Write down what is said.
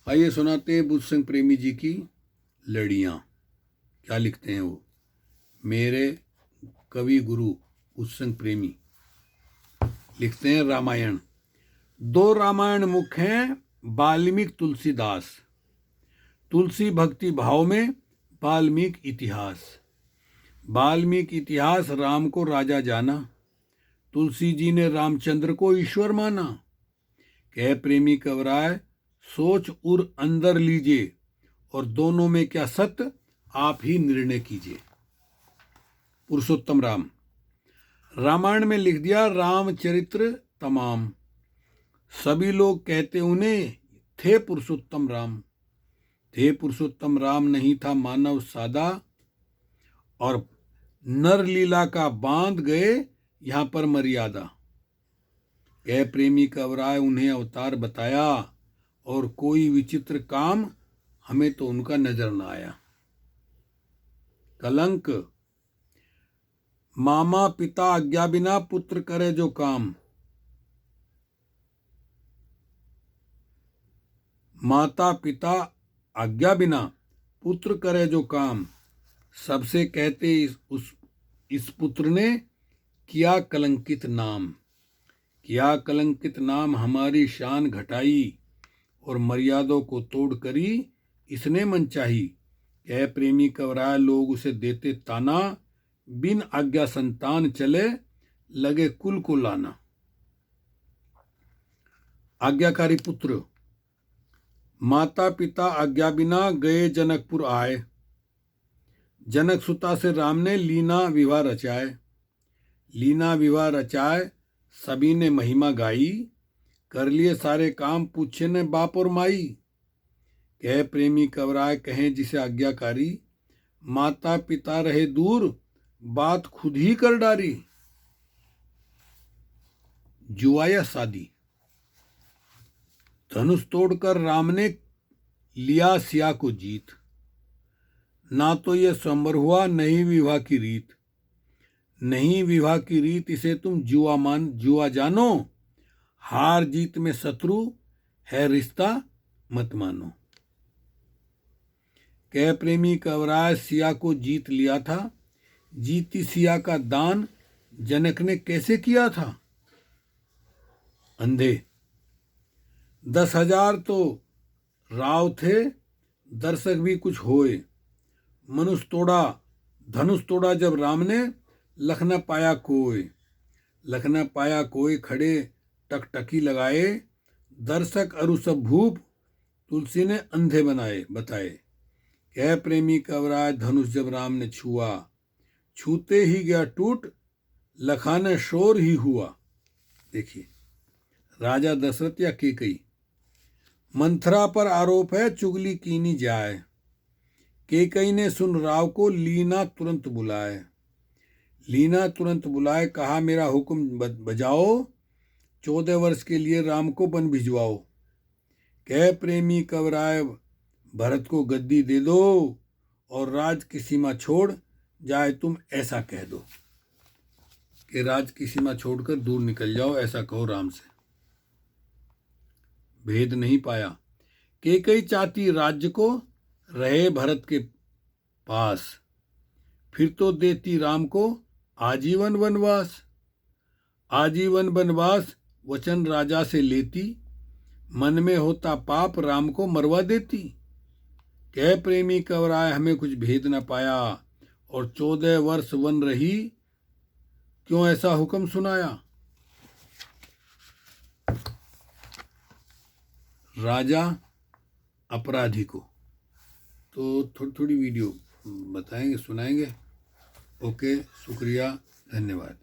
आइए सुनाते हैं बुद्ध सिंह प्रेमी जी की लड़ियाँ। क्या लिखते हैं वो? मेरे कवि गुरु बुद्ध सिंह प्रेमी लिखते हैं रामायण। दो रामायण मुख्य हैं, वाल्मीकि तुलसीदास। तुलसी भक्ति भाव में वाल्मीकि इतिहास। वाल्मीकि इतिहास राम को राजा जाना, तुलसी जी ने रामचंद्र को ईश्वर माना। कह प्रेमी कवराय सोच उर अंदर लीजिए, और दोनों में क्या सत्य आप ही निर्णय कीजिए। पुरुषोत्तम राम रामायण में लिख दिया रामचरित्र तमाम। सभी लोग कहते उन्हें थे पुरुषोत्तम राम। थे पुरुषोत्तम राम, नहीं था मानव सादा, और नर लीला का बांध गए यहां पर मर्यादा। कह प्रेमी कवराय उन्हें अवतार बताया, और कोई विचित्र काम हमें तो उनका नजर न आया। कलंक मामा पिता आज्ञा बिना पुत्र करे जो काम। माता पिता आज्ञा बिना पुत्र करे जो काम। सबसे कहते इस पुत्र ने किया कलंकित नाम। किया कलंकित नाम हमारी शान घटाई, और मर्यादों को तोड़ करी इसने मनचाही। कह प्रेमी कवराय लोग उसे देते ताना, बिन आज्ञा संतान चले लगे कुल को लाना। आज्ञाकारी पुत्र माता पिता आज्ञा बिना गए जनकपुर आए। जनक सुता से राम ने लीना विवाह रचाए। लीना विवाह रचाए सभी ने महिमा गाई, कर लिए सारे काम पूछे ने बाप और माई। कह प्रेमी कवराय कहें जिसे आज्ञाकारी, माता पिता रहे दूर बात खुद ही कर डारी। जुआ या शादी धनुष तोड़कर राम ने लिया सिया को जीत। ना तो ये स्वयंवर हुआ नहीं विवाह की रीत। नहीं विवाह की रीत इसे तुम जुआ जानो। हार जीत में शत्रु है रिश्ता मत मानो। कह प्रेमी कवराय सिया को जीत लिया था। जीती सिया का दान जनक ने कैसे किया था। अंधे 10,000 तो राव थे, दर्शक भी कुछ होए। धनुष तोड़ा जब राम ने, लख न पाया कोय। लख न पाया कोय खड़े टकटकी लगाए। दर्शक अरु सब भूप तुलसी ने अंधे बताए। कह प्रेमी कवराय धनुष जब राम ने छुआ, छूते ही गया टूट, लखाने शोर ही हुआ। देखिए राजा दशरथ या केकई। मंथरा पर आरोप है चुगली कीनी जाए। केकई ने सुन राव को लीना तुरंत बुलाए। लीना तुरंत बुलाए कहा मेरा हुक्म बजाओ, 14 वर्ष के लिए राम को वन भिजवाओ। कह प्रेमी कवराय भरत को गद्दी दे दो, और राज की सीमा छोड़ जाए तुम ऐसा कह दो। कि राज की सीमा छोड़कर दूर निकल जाओ ऐसा कहो राम से। भेद नहीं पाया। केकई चाहती राज्य को रहे भरत के पास, फिर तो देती राम को आजीवन वनवास। आजीवन वनवास वचन राजा से लेती, मन में होता पाप राम को मरवा देती। कह प्रेमी कवराय हमें कुछ भेद न पाया, और 14 वर्ष वन रही, क्यों ऐसा हुक्म सुनाया। राजा अपराधी को। तो थोड़ी थोड़ी वीडियो बताएंगे, सुनाएंगे। ओके, शुक्रिया, धन्यवाद।